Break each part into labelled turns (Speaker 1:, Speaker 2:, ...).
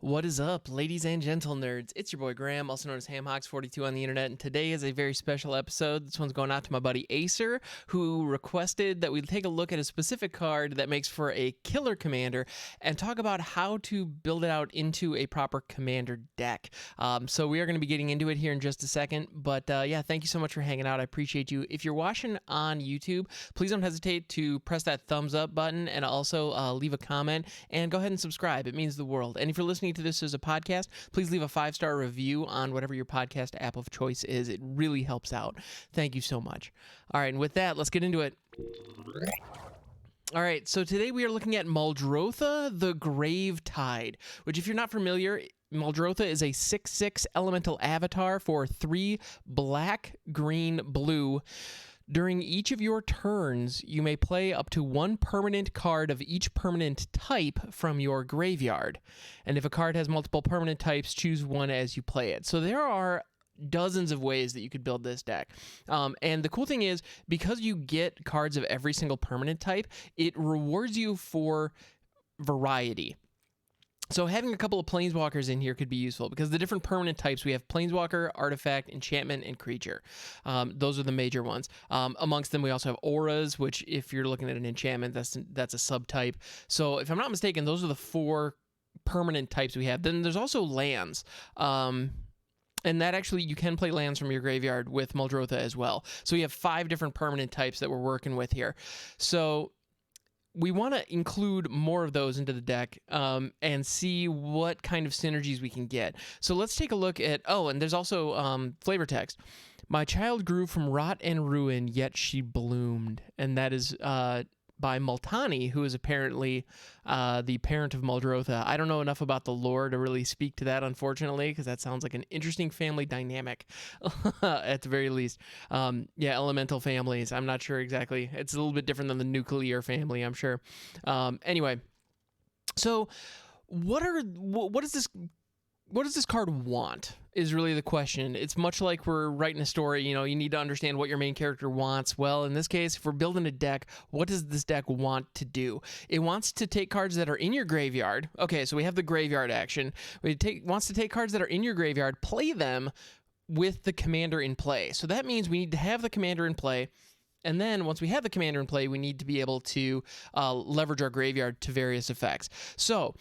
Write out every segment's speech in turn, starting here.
Speaker 1: What is up, ladies and gentle nerds? It's your boy Graham, also known as HamHawks42 on the internet, and today is a very special episode. This one's going out to my buddy Acer, who requested that we take a look at a specific card that makes for a killer commander and talk about how to build it out into a proper commander deck. So we are going to be getting into it here in just a second, but yeah, thank you so much for hanging out. I appreciate you. If you're watching on YouTube, please don't hesitate to press that thumbs up button and also leave a comment and go ahead and subscribe. It means the world. And if you're listening to this as a podcast, please leave a 5-star review on whatever your podcast app of choice is. It really helps out. Thank you so much. All right, and with that, let's get into it. All right, so today we are looking at Muldrotha, the Gravetide, which if you're not familiar, Muldrotha is a 6/6 elemental avatar for 3 black, green, blue. During each of your turns, you may play up to 1 permanent card of each permanent type from your graveyard. And if a card has multiple permanent types, choose one as you play it. So there are dozens of ways that you could build this deck. And the cool thing is, because you get cards of every single permanent type, it rewards you for variety. So having a couple of Planeswalkers in here could be useful because the different permanent types, we have Planeswalker, Artifact, Enchantment, and Creature. Those are the major ones. Amongst them, we also have Auras, which if you're looking at an enchantment, that's a subtype. So if I'm not mistaken, those are the 4 permanent types we have. Then there's also lands. And that actually, you can play lands from your graveyard with Muldrotha as well. So you have 5 different permanent types that we're working with here. So we want to include more of those into the deck and see what kind of synergies we can get. So let's take a look at, and there's also flavor text. My child grew from rot and ruin, yet she bloomed. And that is by Multani, who is apparently the parent of Muldrotha. I don't know enough about the lore to really speak to that, unfortunately, because that sounds like an interesting family dynamic, at the very least. Yeah, elemental families. I'm not sure exactly. It's a little bit different than the nuclear family, I'm sure. Anyway, so what does this card want is really the question. It's much like we're writing a story, you need to understand what your main character wants. Well, in this case, if we're building a deck, what does this deck want to do? It wants to take cards that are in your graveyard. Okay, so we have the graveyard action. Wants to take cards that are in your graveyard, play them with the commander in play. So that means we need to have the commander in play. And then once we have the commander in play, we need to be able to leverage our graveyard to various effects. So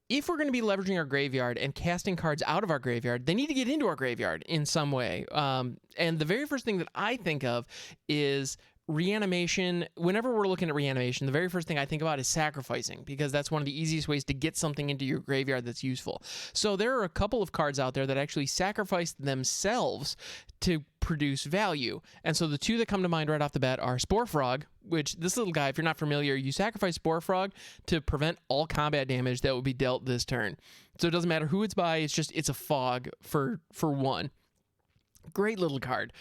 Speaker 1: if we're going to be leveraging our graveyard and casting cards out of our graveyard, they need to get into our graveyard in some way. And the very first thing that I think of is reanimation. Whenever we're looking at reanimation, the very first thing I think about is sacrificing, because that's one of the easiest ways to get something into your graveyard that's useful. So there are a couple of cards out there that actually sacrifice themselves to produce value. And so the 2 that come to mind right off the bat are Spore Frog, which this little guy, if you're not familiar, you sacrifice Spore Frog to prevent all combat damage that will be dealt this turn. So it doesn't matter who it's by, it's a fog for 1. Great little card.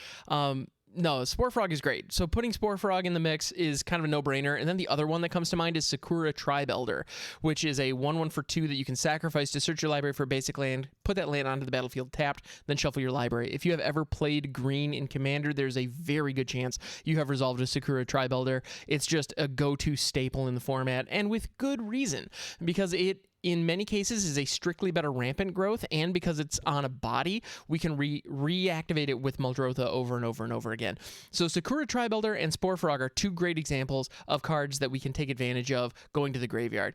Speaker 1: No, Spore Frog is great. So putting Spore Frog in the mix is kind of a no-brainer. And then the other one that comes to mind is Sakura Tribe Elder, which is a 1/1 for 2 that you can sacrifice to search your library for a basic land, put that land onto the battlefield tapped, then shuffle your library. If you have ever played green in Commander, there's a very good chance you have resolved a Sakura Tribe Elder. It's just a go-to staple in the format, and with good reason, because it in many cases is a strictly better rampant growth, and because it's on a body, we can reactivate it with Muldrotha over and over and over again. So Sakura Tribe Elder and Spore Frog are 2 great examples of cards that we can take advantage of going to the graveyard.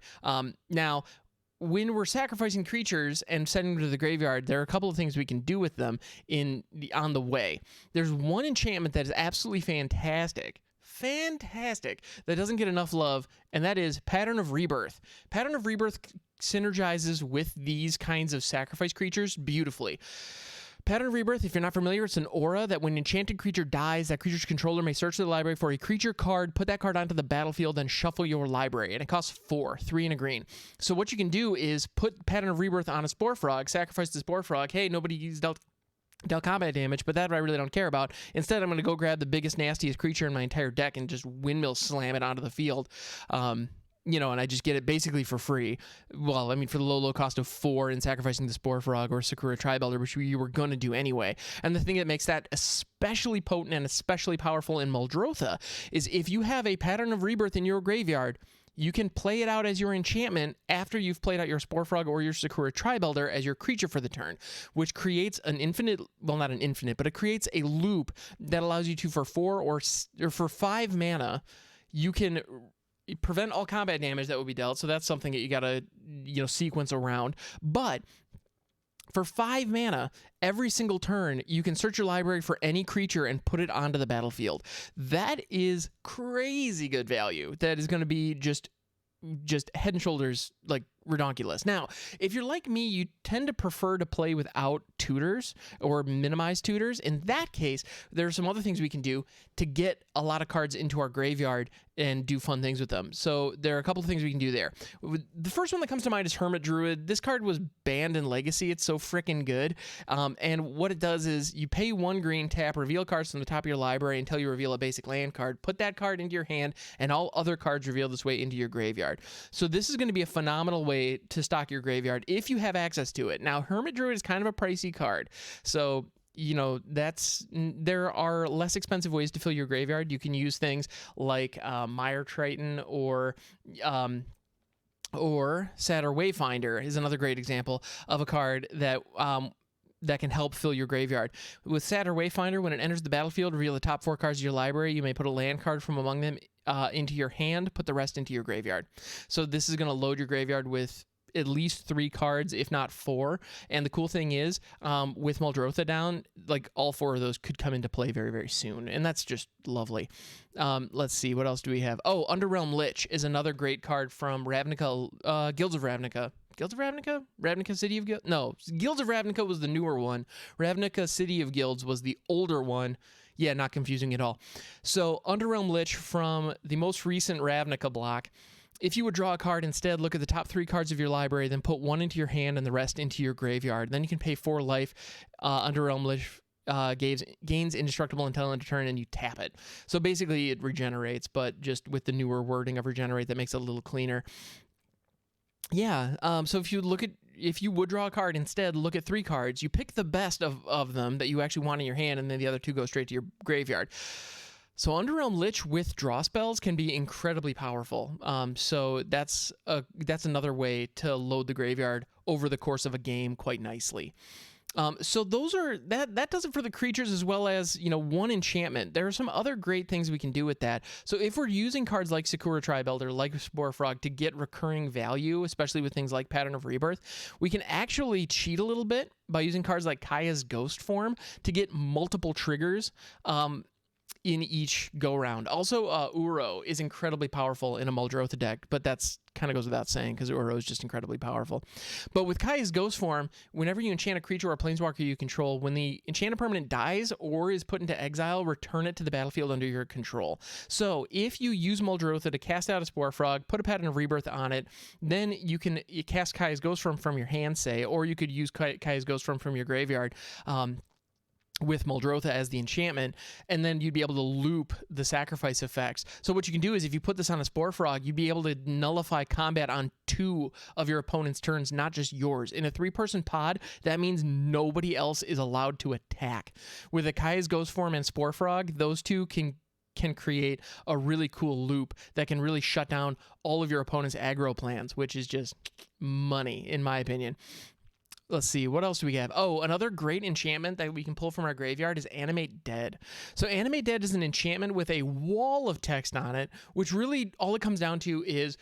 Speaker 1: Now, when we're sacrificing creatures and sending them to the graveyard, there are a couple of things we can do with them on the way. There's one enchantment that is absolutely fantastic, that doesn't get enough love, and that is Pattern of Rebirth. Pattern of Rebirth synergizes with these kinds of sacrifice creatures beautifully. Pattern of Rebirth, if you're not familiar, it's an aura that when an enchanted creature dies, that creature's controller may search the library for a creature card, put that card onto the battlefield, and shuffle your library. And it costs 4, 3 and a green. So what you can do is put Pattern of Rebirth on a Spore Frog, sacrifice the Spore Frog. Hey, nobody's dealt combat damage, but that I really don't care about. Instead, I'm going to go grab the biggest, nastiest creature in my entire deck and just windmill slam it onto the field. And I just get it basically for free. Well, I mean, for the low cost of 4 in sacrificing the Spore Frog or Sakura Tribe Elder, which you were going to do anyway. And the thing that makes that especially potent and especially powerful in Muldrotha is if you have a Pattern of Rebirth in your graveyard, you can play it out as your enchantment after you've played out your Spore Frog or your Sakura Tri-Builder as your creature for the turn, which creates an infinite, well, not an infinite, but it creates a loop that allows you to, for 4 or for 5 mana, you can prevent all combat damage that would be dealt. So that's something that you gotta, sequence around. But for 5 mana, every single turn, you can search your library for any creature and put it onto the battlefield. That is crazy good value. That is going to be just head and shoulders like redonkulous. Now, if you're like me, you tend to prefer to play without tutors or minimize tutors. In that case, there are some other things we can do to get a lot of cards into our graveyard and do fun things with them. So there are a couple of things we can do there. The first one that comes to mind is Hermit Druid. This card was banned in Legacy. It's so freaking good. And what it does is you pay 1 green, tap, reveal cards from the top of your library until you reveal a basic land card. Put that card into your hand, and all other cards reveal this way into your graveyard. So this is going to be a phenomenal way to stock your graveyard if you have access to it. Now, Hermit Druid is kind of a pricey card. So there are less expensive ways to fill your graveyard. You can use things like Mire Triton or Satyr Wayfinder is another great example of a card that can help fill your graveyard. With Satyr Wayfinder, when it enters the battlefield, reveal the top 4 cards of your library. You may put a land card from among them into your hand, put the rest into your graveyard. So this is going to load your graveyard with at least 3 cards, if not 4. And the cool thing is, with Muldrotha down, like all 4 of those could come into play very, very soon. And that's just lovely. Let's see, what else do we have? Oh, Underrealm Lich is another great card from Ravnica, Guilds of Ravnica. Guilds of Ravnica? Ravnica City of Guilds? No, Guilds of Ravnica was the newer one. Ravnica City of Guilds was the older one. Yeah, not confusing at all. So Underrealm Lich from the most recent Ravnica block. If you would draw a card instead, look at the top 3 cards of your library, then put 1 into your hand and the rest into your graveyard. Then you can pay 4 life. Underrealm Lich gains indestructible until end of turn, and you tap it. So basically it regenerates, but just with the newer wording of regenerate that makes it a little cleaner. Yeah, so if you would draw a card instead, look at 3 cards. You pick the best of them that you actually want in your hand, and then the other 2 go straight to your graveyard. So Underrealm Lich with draw spells can be incredibly powerful. So that's another way to load the graveyard over the course of a game quite nicely. So that does it for the creatures, as well as 1 enchantment. There are some other great things we can do with that. So if we're using cards like Sakura Tri-Builder, like Spore Frog, to get recurring value, especially with things like Pattern of Rebirth, we can actually cheat a little bit by using cards like Kaya's Ghost Form to get multiple triggers in each go-round. Also, Uro is incredibly powerful in a Muldrotha deck, but that's kind of goes without saying because Uro is just incredibly powerful. But with Kaya's Ghost Form, whenever you enchant a creature or a planeswalker you control, when the enchanted permanent dies or is put into exile, return it to the battlefield under your control. So if you use Muldrotha to cast out a Spore Frog, put a Pattern of Rebirth on it, then you cast Kaya's Ghost Form from your hand, say, or you could use Kaya's Ghost Form from your graveyard, with Muldrotha as the enchantment, and then you'd be able to loop the sacrifice effects. So what you can do is, if you put this on a Spore Frog, you'd be able to nullify combat on 2 of your opponent's turns, not just yours. In a 3-person pod, that means nobody else is allowed to attack. With a Kaya's Ghost Form and Spore Frog, those 2 can create a really cool loop that can really shut down all of your opponent's aggro plans, which is just money, in my opinion. Let's see, what else do we have? Oh, another great enchantment that we can pull from our graveyard is Animate Dead. So Animate Dead is an enchantment with a wall of text on it, which really all it comes down to is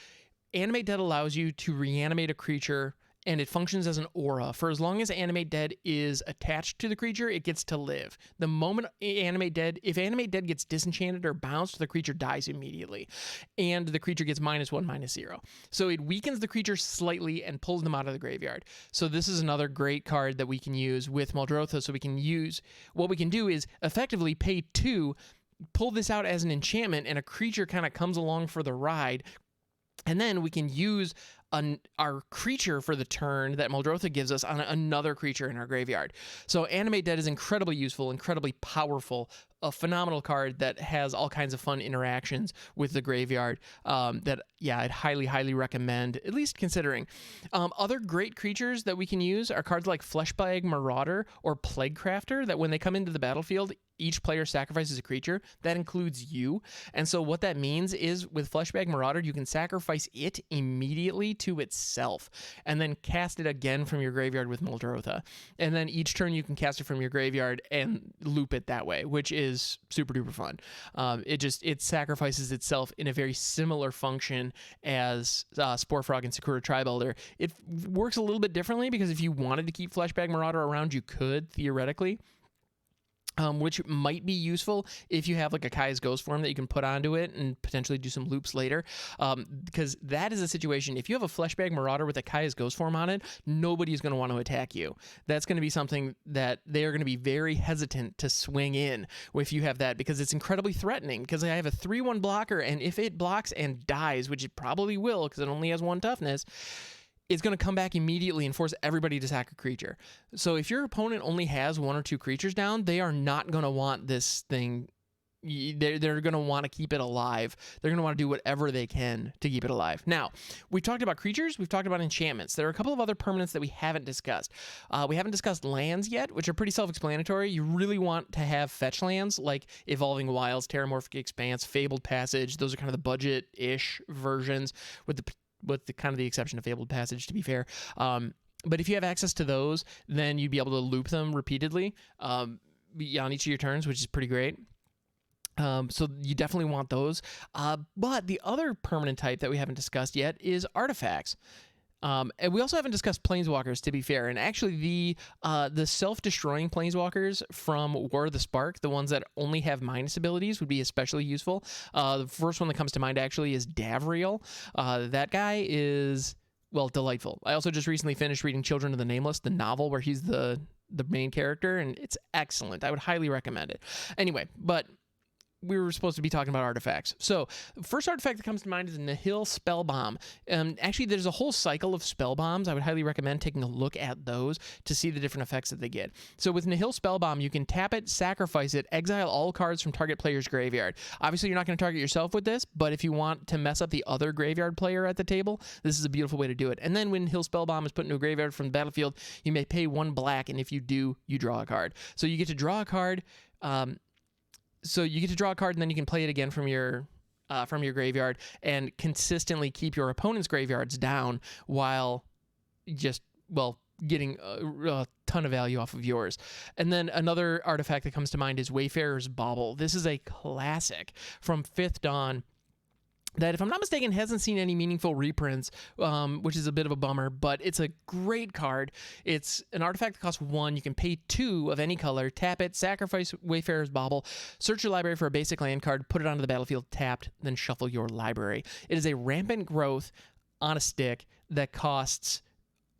Speaker 1: Animate Dead allows you to reanimate a creature, and it functions as an aura. For as long as Animate Dead is attached to the creature, it gets to live. The moment if Animate Dead gets disenchanted or bounced, the creature dies immediately. And the creature gets -1/-0. So it weakens the creature slightly and pulls them out of the graveyard. So this is another great card that we can use with Muldrotha. So what we can do is effectively pay 2, pull this out as an enchantment, and a creature kind of comes along for the ride. And then we can use our creature for the turn that Muldrotha gives us on another creature in our graveyard. So Animate Dead is incredibly useful, incredibly powerful a phenomenal card that has all kinds of fun interactions with the graveyard that, yeah, I'd highly recommend at least considering. Other great creatures that we can use are cards like Fleshbag Marauder or Plaguecrafter, that when they come into the battlefield, each player sacrifices a creature. That includes you. And so what that means is with Fleshbag Marauder, you can sacrifice it immediately to itself and then cast it again from your graveyard with Muldrotha. And then each turn you can cast it from your graveyard and loop it that way, which is super duper fun. It sacrifices itself in a very similar function as Spore Frog and Sakura Tribe-Elder. It works a little bit differently because if you wanted to keep Fleshbag Marauder around, you could theoretically. Which might be useful if you have like a Kaya's Ghost form that you can put onto it and potentially do some loops later. Because that is a situation, if you have a Fleshbag Marauder with a Kaya's Ghost form on it, nobody's going to want to attack you. That's going to be something that they are going to be very hesitant to swing in if you have that, because it's incredibly threatening. Because I have a 3/1 blocker, and if it blocks and dies, which it probably will because it only has 1 toughness, it's going to come back immediately and force everybody to sack a creature. So if your opponent only has 1 or 2 creatures down, they are not going to want this thing. They're going to want to keep it alive. They're going to want to do whatever they can to keep it alive. Now, we've talked about creatures. We've talked about enchantments. There are a couple of other permanents that we haven't discussed. We haven't discussed lands yet, which are pretty self-explanatory. You really want to have fetch lands like Evolving Wilds, Terramorphic Expanse, Fabled Passage. Those are kind of the budget-ish versions with the kind of the exception of Fabled Passage, to be fair. But if you have access to those, then you'd be able to loop them repeatedly on each of your turns, which is pretty great. So you definitely want those. But the other permanent type that we haven't discussed yet is artifacts. And we also haven't discussed planeswalkers, to be fair. And actually, the self-destroying planeswalkers from War of the Spark, the ones that only have minus abilities, would be especially useful. The first one that comes to mind actually is Davriel. That guy is, well, delightful. I also just recently finished reading Children of the Nameless, the novel where he's the main character, and it's excellent. I would highly recommend it. Anyway, but we were supposed to be talking about artifacts. So, first artifact that comes to mind is Nihil Spellbomb. Actually, there's a whole cycle of spell bombs. I would highly recommend taking a look at those to see the different effects that they get. So, with Nihil Spellbomb, you can tap it, sacrifice it, exile all cards from target player's graveyard. Obviously, you're not going to target yourself with this, but if you want to mess up the other graveyard player at the table, this is a beautiful way to do it. And then when Nihil Spellbomb is put into a graveyard from the battlefield, you may pay 1 black, and if you do, you draw a card. So, you get to draw a card. And then you can play it again from your graveyard and consistently keep your opponent's graveyards down while just, well, getting a ton of value off of yours. And then another artifact that comes to mind is Wayfarers Bobble. This is a classic from 5th Dawn that, if I'm not mistaken, hasn't seen any meaningful reprints, which is a bit of a bummer, but it's a great card. It's an artifact that costs 1. You can pay 2 of any color, tap it, sacrifice Wayfarer's Bobble, search your library for a basic land card, put it onto the battlefield tapped, then shuffle your library. It is a rampant growth on a stick that costs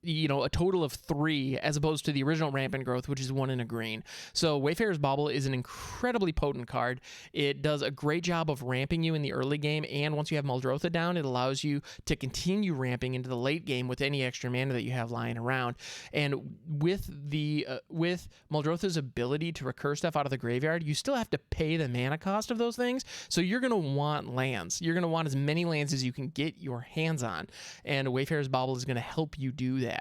Speaker 1: a total of 3 as opposed to the original Rampant Growth, which is 1 in a green. So Wayfarer's Bobble is an incredibly potent card. It does a great job of ramping you in the early game, and once you have Muldrotha down, it allows you to continue ramping into the late game with any extra mana that you have lying around. And with Muldrotha's ability to recur stuff out of the graveyard, you still have to pay the mana cost of those things, so you're going to want lands. You're going to want as many lands as you can get your hands on, and Wayfarer's Bobble is going to help you do that.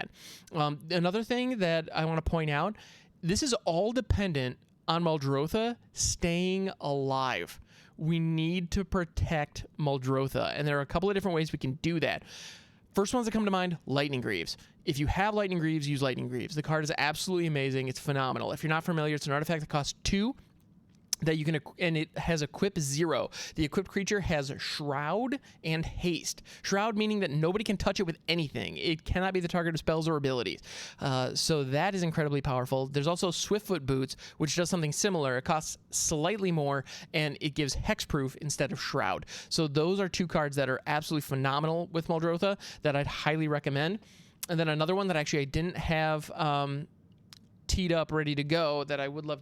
Speaker 1: Another thing that I want to point out, this is all dependent on Muldrotha staying alive. We need to protect Muldrotha, and there are a couple of different ways we can do that. First ones that come to mind, Lightning Greaves. If you have Lightning Greaves, use Lightning Greaves. The card is absolutely amazing. It's phenomenal. If you're not familiar, it's an artifact that costs 2. That you can, and it has equip 0. The equipped creature has Shroud and Haste. Shroud meaning that nobody can touch it with anything. It cannot be the target of spells or abilities. So that is incredibly powerful. There's also Swiftfoot Boots, which does something similar. It costs slightly more, and it gives Hexproof instead of Shroud. So those are 2 cards that are absolutely phenomenal with Muldrotha that I'd highly recommend. And then another one that actually I didn't have teed up ready to go that I would love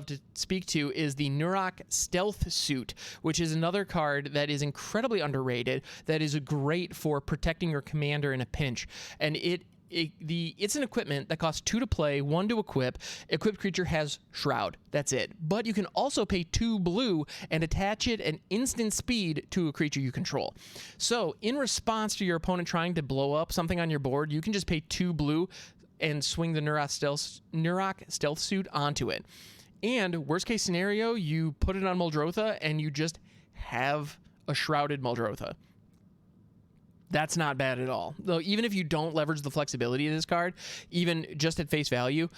Speaker 1: to speak to is the Nurok Stealth Suit, which is another card that is incredibly underrated, that is great for protecting your commander in a pinch. And it it's an equipment that costs 2 to play, 1 to equip. Equipped creature has Shroud. That's it. But you can also pay 2 blue and attach it at instant speed to a creature you control. So in response to your opponent trying to blow up something on your board, you can just pay 2 blue and swing the Nurok stealth suit onto it. And worst case scenario, you put it on Muldrotha and you just have a shrouded Muldrotha. That's not bad at all. Though even if you don't leverage the flexibility of this card, even just at face value,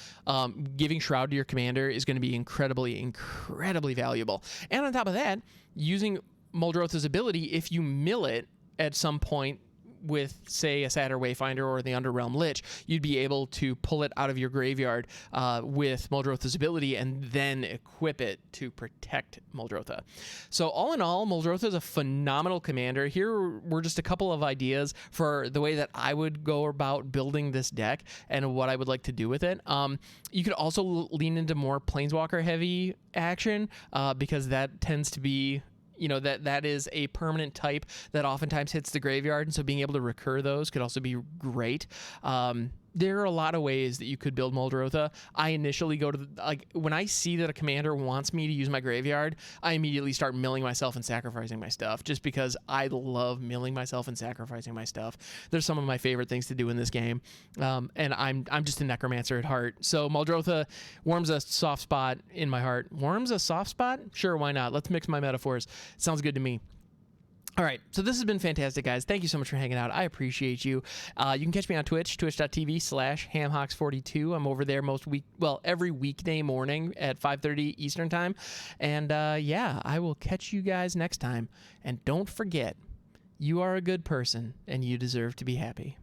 Speaker 1: giving Shroud to your commander is going to be incredibly valuable. And on top of that, using Muldrotha's ability, if you mill it at some point with, say, a Satyr Wayfinder or the Underrealm Lich, you'd be able to pull it out of your graveyard with Muldrotha's ability and then equip it to protect Muldrotha. So all in all, Muldrotha is a phenomenal commander. Here were just a couple of ideas for the way that I would go about building this deck and what I would like to do with it. You could also lean into more Planeswalker heavy action because that tends to be, you know, that is a permanent type that oftentimes hits the graveyard, and so being able to recur those could also be great. There are a lot of ways that you could build Muldrotha. I initially go to when I see that a commander wants me to use my graveyard, I immediately start milling myself and sacrificing my stuff, just because I love milling myself and sacrificing my stuff. They're some of my favorite things to do in this game, and I'm just a necromancer at heart. So Muldrotha warms a soft spot in my heart. Warms a soft spot? Sure, why not? Let's mix my metaphors. Sounds good to me. All right, so this has been fantastic, guys. Thank you so much for hanging out. I appreciate you. You can catch me on Twitch, twitch.tv/hamhawks42. I'm over there every weekday morning at 5:30 Eastern time. And yeah, I will catch you guys next time. And don't forget, you are a good person, and you deserve to be happy.